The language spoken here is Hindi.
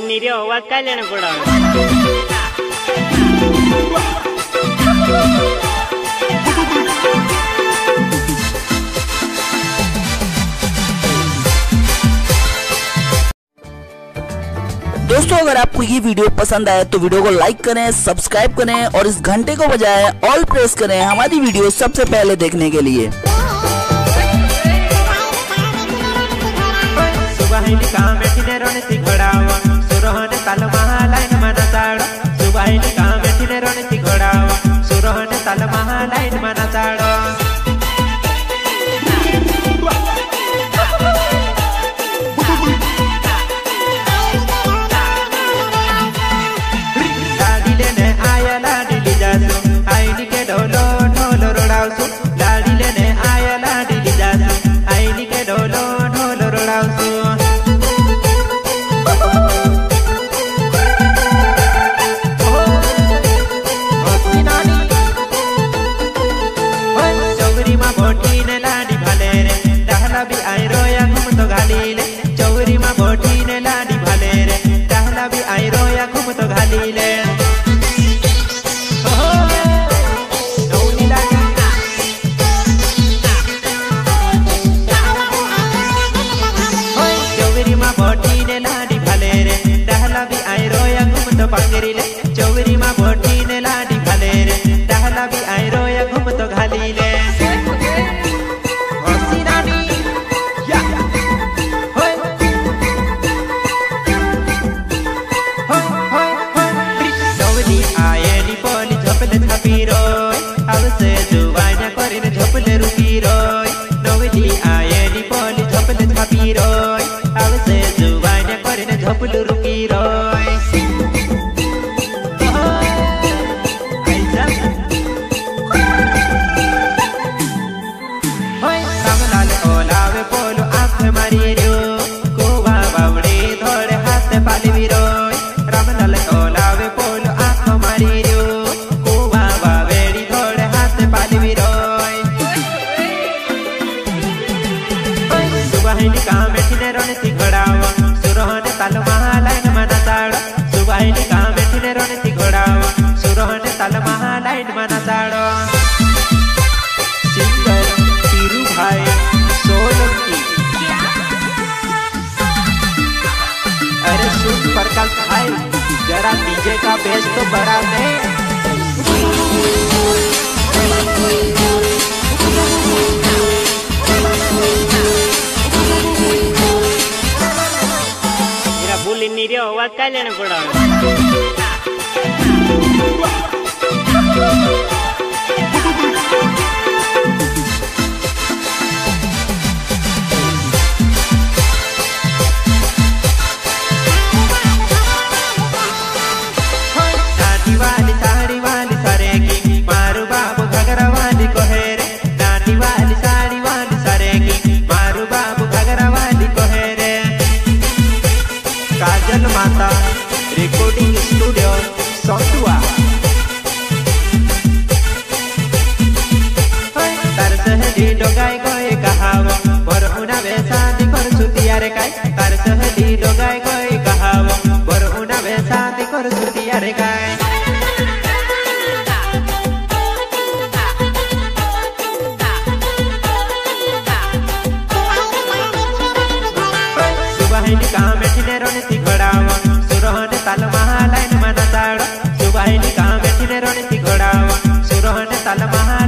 निरियो आवाज काय लेने पड़ा। दोस्तों अगर आपको ये वीडियो पसंद आए तो वीडियो को लाइक करें, सब्सक्राइब करें और इस घंटे को बजाएं, ऑल प्रेस करें हमारी वीडियो सबसे पहले देखने के लिए। जरा डीजे का बेस तो बढ़ा दे। मेरा भूल निरियो आवाज काय लेने पड़ा। रिकॉर्डिंग स्टूडियो सौटुआ तार सहली डोगाई गए कहाव पर उना बेसादी कर सुतिया रे काय। तार सहली डोगाई गए कहाव पर उना बेसादी कर सुतिया रे काय। सुबहिनी काम बैठने रोने सिखड़ावा सुरहने ताल महालाइन मना ताड़। सुबहिनी काम बैठने रोने सिखड़ावा सुरहने ताल महा